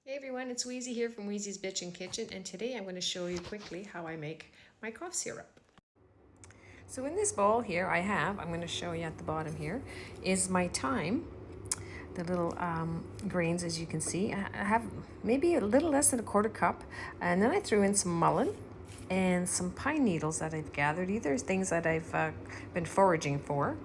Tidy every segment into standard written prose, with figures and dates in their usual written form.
Hey everyone, it's Weezee here from Weezee's Bitchen Kitchen, and today I'm going to show you quickly how I make my cough syrup. So in this bowl here I'm going to show you at the bottom here, is my thyme, the little grains as you can see. I have maybe a little less than a quarter cup, and then I threw in some mullein and some pine needles that I've gathered. These are things that I've been foraging for.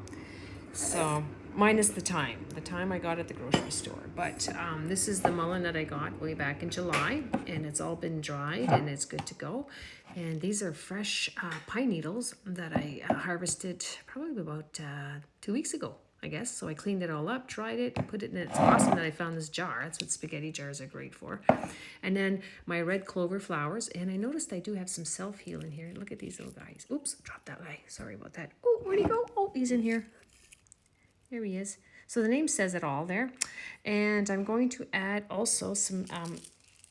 So minus the thyme. The thyme I got at the grocery store. But this is the mullein that I got way back in July, and it's all been dried and it's good to go. And these are fresh pine needles that I harvested probably about 2 weeks ago, I guess. So I cleaned it all up, dried it, put it in. It's awesome that I found this jar. That's what spaghetti jars are great for. And then my red clover flowers. And I noticed I do have some self-heal in here. Look at these little guys. Oops, dropped that guy. Sorry about that. Oh, where'd he go? Oh, he's in here. There he is. So the name says it all there. And I'm going to add also some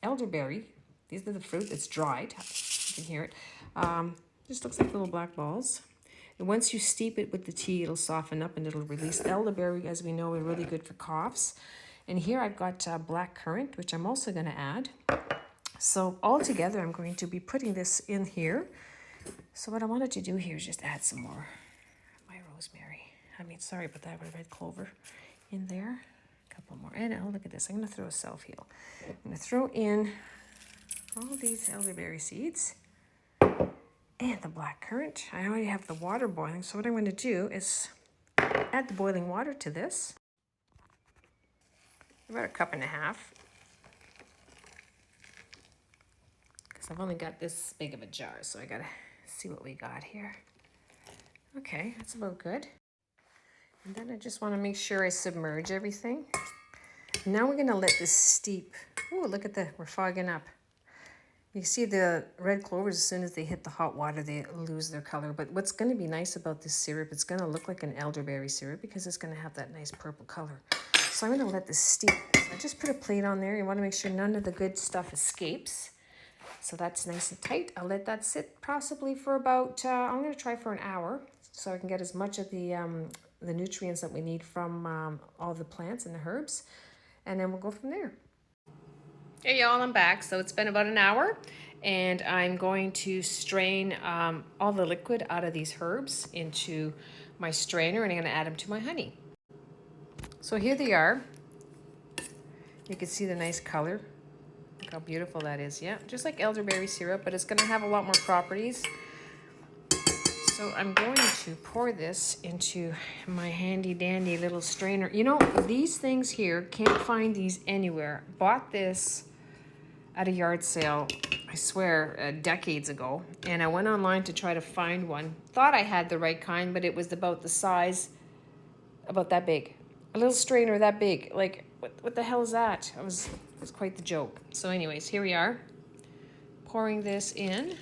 elderberry. These are the fruit that's dried. You can hear it. Just looks like little black balls. And once you steep it with the tea, it'll soften up and it'll release. Elderberry, as we know, is really good for coughs. And here I've got black currant, which I'm also going to add. So all together, I'm going to be putting this in here. So what I wanted to do here is just add some more of my rosemary. Sorry about that, with red clover in there. A couple more. And oh, look at this. I'm going to throw a self-heal. I'm going to throw in all these elderberry seeds and the black currant. I already have the water boiling, so what I'm going to do is add the boiling water to this. About a cup and a half. Because I've only got this big of a jar, so I got to see what we got here. Okay, that's about good. And then I just want to make sure I submerge everything. Now we're going to let this steep. Oh, look at we're fogging up. You see the red clovers, as soon as they hit the hot water, they lose their color. But what's going to be nice about this syrup, it's going to look like an elderberry syrup because it's going to have that nice purple color. So I'm going to let this steep. So I just put a plate on there. You want to make sure none of the good stuff escapes. So that's nice and tight. I'll let that sit possibly for about, I'm going to try for an hour so I can get as much of the nutrients that we need from all the plants and the herbs. And then we'll go from there. Hey y'all, I'm back. So it's been about an hour and I'm going to strain all the liquid out of these herbs into my strainer, and I'm going to add them to my honey. So here they are. You can see the nice color. Look how beautiful that is. Yeah, just like elderberry syrup, but it's going to have a lot more properties. So I'm going to pour this into my handy dandy little strainer. You know, these things here, can't find these anywhere. Bought this at a yard sale, I swear, decades ago. And I went online to try to find one. Thought I had the right kind, but it was about the size, about that big. A little strainer that big. Like, what the hell is that? It was quite the joke. So anyways, here we are. Pouring this in.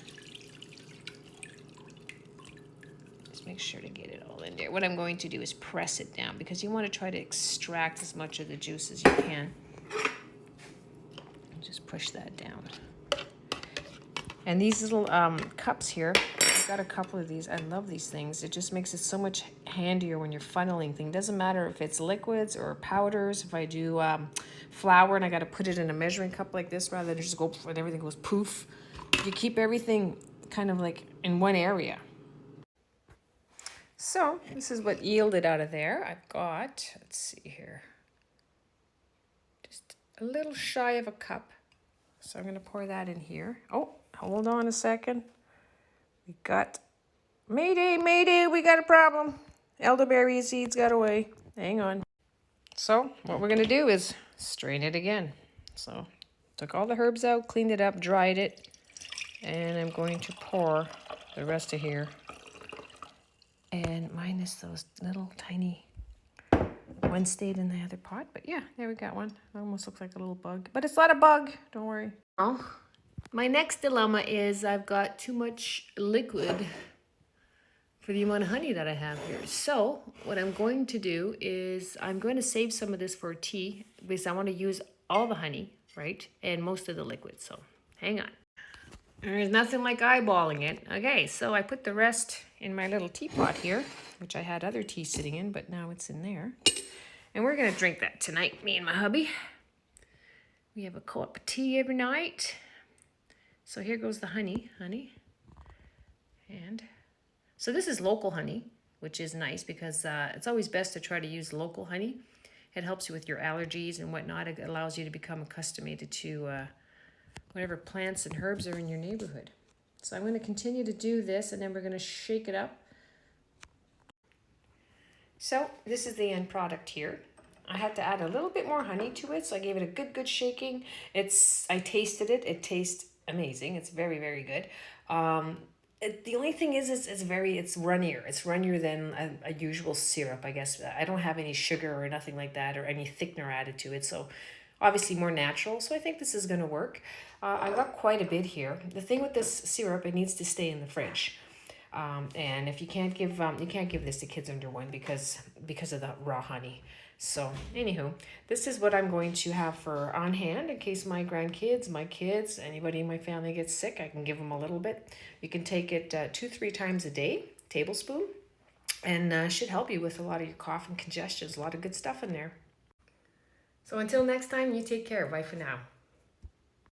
Make sure to get it all in there. What I'm going to do is press it down because you want to try to extract as much of the juice as you can. Just push that down. And these little cups here, I've got a couple of these. I love these things. It just makes it so much handier when you're funneling things. Doesn't matter if it's liquids or powders. If I do flour and I got to put it in a measuring cup like this rather than just go and everything goes poof. You keep everything kind of like in one area. So this is what yielded out of there. I've got, let's see here, just a little shy of a cup. So I'm going to pour that in here. Oh, hold on a second. We got, mayday, mayday, we got a problem. Elderberry seeds got away. Hang on. So what we're going to do is strain it again. So took all the herbs out, cleaned it up, dried it, and I'm going to pour the rest of here. And minus those little tiny, one stayed in the other pot. But yeah, there we got one. It almost looks like a little bug. But it's not a bug, don't worry. Oh, my next dilemma is I've got too much liquid for the amount of honey that I have here. So what I'm going to do is I'm going to save some of this for tea because I want to use all the honey, right? And most of the liquid. So hang on. There's nothing like eyeballing it. Okay, so I put the rest in my little teapot here, which I had other tea sitting in, but now it's in there. And we're going to drink that tonight, me and my hubby. We have a cup of tea every night. So here goes the honey. And so this is local honey, which is nice because it's always best to try to use local honey. It helps you with your allergies and whatnot. It allows you to become accustomed to whatever plants and herbs are in your neighborhood. So I'm going to continue to do this, and then we're going to shake it up. So this is the end product here. I had to add a little bit more honey to it, so I gave it a good shaking. I tasted it. It tastes amazing. It's very, very good. The only thing is it's runnier. It's runnier than a usual syrup, I guess. I don't have any sugar or nothing like that or any thickener added to it, so obviously more natural. So I think this is going to work. I got quite a bit here. The thing with this syrup, it needs to stay in the fridge. And if you can't give this to kids under 1 because of the raw honey. So anywho, this is what I'm going to have for on hand in case my grandkids, my kids, anybody in my family gets sick. I can give them a little bit. You can take it 2-3 times a day, tablespoon, and should help you with a lot of your cough and congestions. A lot of good stuff in there. So until next time, you take care. Bye for now.